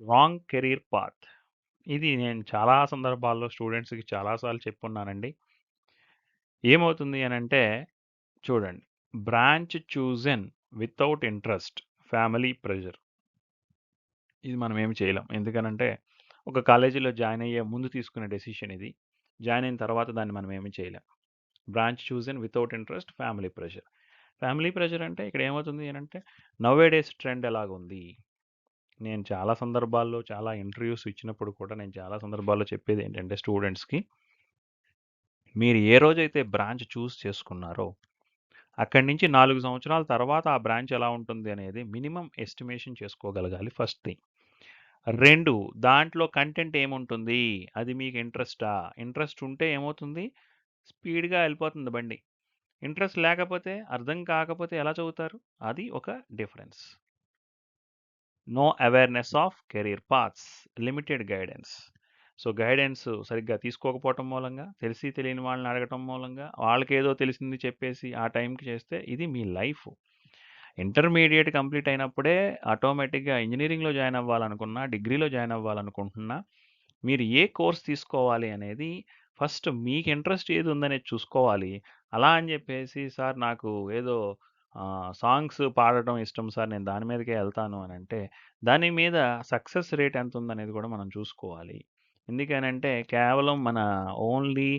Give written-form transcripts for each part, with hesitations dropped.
Wrong career path. ఇది నేను చాలా సందర్భాల్లో స్టూడెంట్స్‌కి చాలా సార్లు చెప్పున్నానండి. ఏమవుతుంది అనంటే చూడండి. Branch chosen without interest, family pressure. ఇది మనం ఏమి చేయలేం. ఎందుకనంటే ఒక కాలేజీలో జాయిన్ అయ్యే ముందు తీసుకునే డెసిషన్ ఇది. జాయిన్ అయిన తర్వాత దాన్ని మనం ఏమి చేయలేం. Branch chosen without interest, family pressure. Family pressure అంటే ఇక్కడ ఏమవుతుంది అనంటే నౌ ఏ డేస్ ట్రెండ్ ఎలాగుంది? నేను చాలా సందర్భాల్లో చాలా ఇంటర్వ్యూస్ ఇచ్చినప్పుడు కూడా నేను చాలా సందర్భాల్లో చెప్పేదేంటంటే స్టూడెంట్స్‌కి, మీరు ఏ రోజైతే బ్రాంచ్ చూజ్ చేసుకున్నారో, అక్కడి నుంచి 4 సంవత్సరాల తర్వాత ఆ బ్రాంచ్ ఎలా ఉంటుంది అనేది మినిమమ్ ఎస్టిమేషన్ చేసుకోగలగాలి ఫస్ట్ థింగ్. 2 దాంట్లో కంటెంట్ ఏముంటుంది? అది మీకు ఇంట్రెస్టా? ఇంట్రెస్ట్ ఉంటే ఏమవుతుంది? స్పీడ్‌గా ఎళ్ళిపోతుంది బండి. ఇంట్రెస్ట్ లేకపోతే, అర్థం కాకపోతే ఎలా చదువుతారు? అది ఒక difference. No awareness of career paths, limited guidance. So, guidance సరిగ్గా తీసుకోకపోవటం మూలంగా, తెలిసి తెలియని వాళ్ళని అడగటం మూలంగా, వాళ్ళకేదో తెలిసింది చెప్పేసి ఆ టైంకి చేస్తే ఇది మీ లైఫ్. ఇంటర్మీడియేట్ కంప్లీట్ అయినప్పుడే ఆటోమేటిక్‌గా ఇంజినీరింగ్‌లో జాయిన్ అవ్వాలనుకున్నా, డిగ్రీలో జాయిన్ అవ్వాలనుకుంటున్నా, మీరు ఏ కోర్స్ తీసుకోవాలి అనేది ఫస్ట్ మీకు ఇంట్రెస్ట్ ఏది ఉందనేది చూసుకోవాలి. అలా అని చెప్పేసి సార్ నాకు ఏదో సాంగ్స్ పాడటం ఇష్టం సార్ నేను దాని మీదకే ఎళ్తాను అనంటే, దాని మీద సక్సెస్ రేట్ ఎంతుందనేది కూడా మనం చూసుకోవాలి. ఎందుకనంటే కేవలం మన ఓన్లీ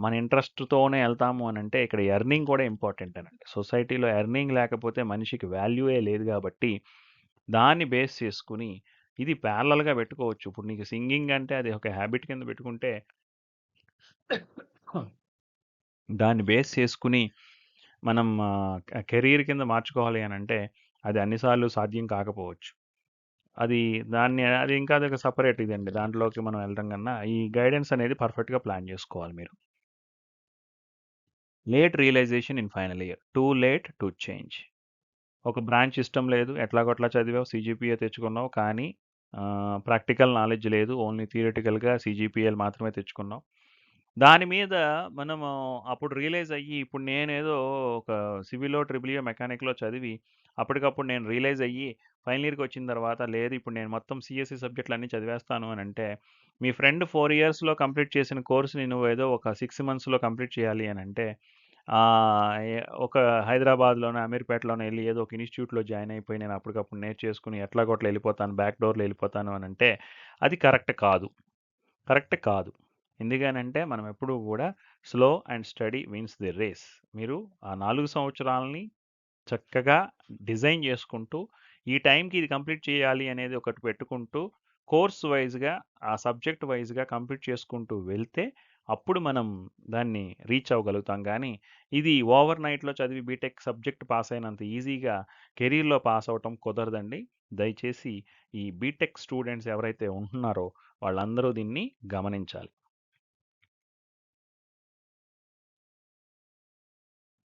మన ఇంట్రెస్ట్‌తోనే ఎళ్తాము అనంటే ఇక్కడ ఎర్నింగ్ కూడా ఇంపార్టెంట్ అనండి. సొసైటీలో ఎర్నింగ్ లేకపోతే మనిషికి వాల్యూయే లేదు గాబట్టి, దాన్ని బేస్ చేసుకొని ఇది ప్యారలల్‌గా పెట్టుకోవచ్చు. ఇప్పుడు నీకు సింగింగ్ అంటే అది ఒక హాబిట్ కింద పెట్టుకుంటే దాన్ని బేస్ చేసుకొని మనం కెరీర్ కింద మార్చుకోవాలి అనంటే అది అన్ని సార్లు సాధ్యం కాకపోవచ్చు. అది ఇంకా అదొక సెపరేట్ ఇదండి. దాంట్లోకి మనం వెళ్ళడం కన్నా ఈ గైడెన్స్ అనేది పర్ఫెక్ట్‌గా ప్లాన్ చేసుకోవాలి మీరు. Late realization in final year. Too late to change. ఒక బ్రాంచ్ ఇష్టం లేదు. ఎట్లాగొట్లా చదివావు. సీజీపీఏ తెచ్చుకున్నావు. కానీ ప్రాక్టికల్ నాలెడ్జ్ లేదు. ఓన్లీ థియరిటికల్‌గా సీజీపీఏలు మాత్రమే తెచ్చుకున్నావు. దాని మీద మనము అప్పుడు రియలైజ్ అయ్యి, ఇప్పుడు నేనేదో ఒక సివిలో, ట్రిపుల్ మెకానిక్‌లో చదివి, అప్పటికప్పుడు నేను రియలైజ్ అయ్యి, ఫైనల్ ఇయర్‌కొచ్చిన తర్వాత, లేదు ఇప్పుడు నేను మొత్తం సీఎస్‌సి సబ్జెక్టులన్నీ చదివేస్తాను అనంటే, మీ ఫ్రెండ్ 4 ఇయర్స్‌లో కంప్లీట్ చేసిన కోర్స్‌ని నువ్వేదో ఒక 6 మంత్స్‌లో కంప్లీట్ చేయాలి అనంటే, ఆహ్, ఎ ఒక హైదరాబాద్‌లోనో, అమీర్‌పేటలోనో ఎళ్లి ఏదో ఒక ఇన్‌స్టిట్యూట్‌లో జాయిన్ అయిపోయి, నేను అప్పటికప్పుడు నేర్చేసుకొని ఎట్లాగొట్లా ఎళ్ళిపోతాను, బ్యాక్ డోర్‌లో ఎళ్ళిపోతాను అనంటే, అది కరెక్ట్ కాదు. కరెక్ట్ కాదు. ఎందుకనంటే మనం ఎప్పుడూ గూడా slow and steady wins the race. మీరు ఆ 4 సంవత్సరాలని చక్కగా డిజైన్ చేసుకుంటూ, ఈ టైంకి ఇది కంప్లీట్ చేయాలి అనేది ఒకటి పెట్టుకుంటూ, కోర్స్ వైస్‌గా, ఆ సబ్జెక్ట్ వైస్‌గా కంప్లీట్ చేసుకుంటూ వెళ్తే, అప్పుడు మనం దాన్ని రీచ్ అవ్వగలుగుతాం గానీ, ఇది ఓవర్ నైట్‌లో చదివి బీటెక్ సబ్జెక్ట్ పాస్ అయినంత ఈజీగా కెరీర్‌లో పాస్ అవ్వటం కుదరదండి. దయచేసి ఈ బీటెక్ స్టూడెంట్స్ ఎవరైతే ఉంటున్నారో వాళ్ళందరూ దీన్ని గమనించాలి.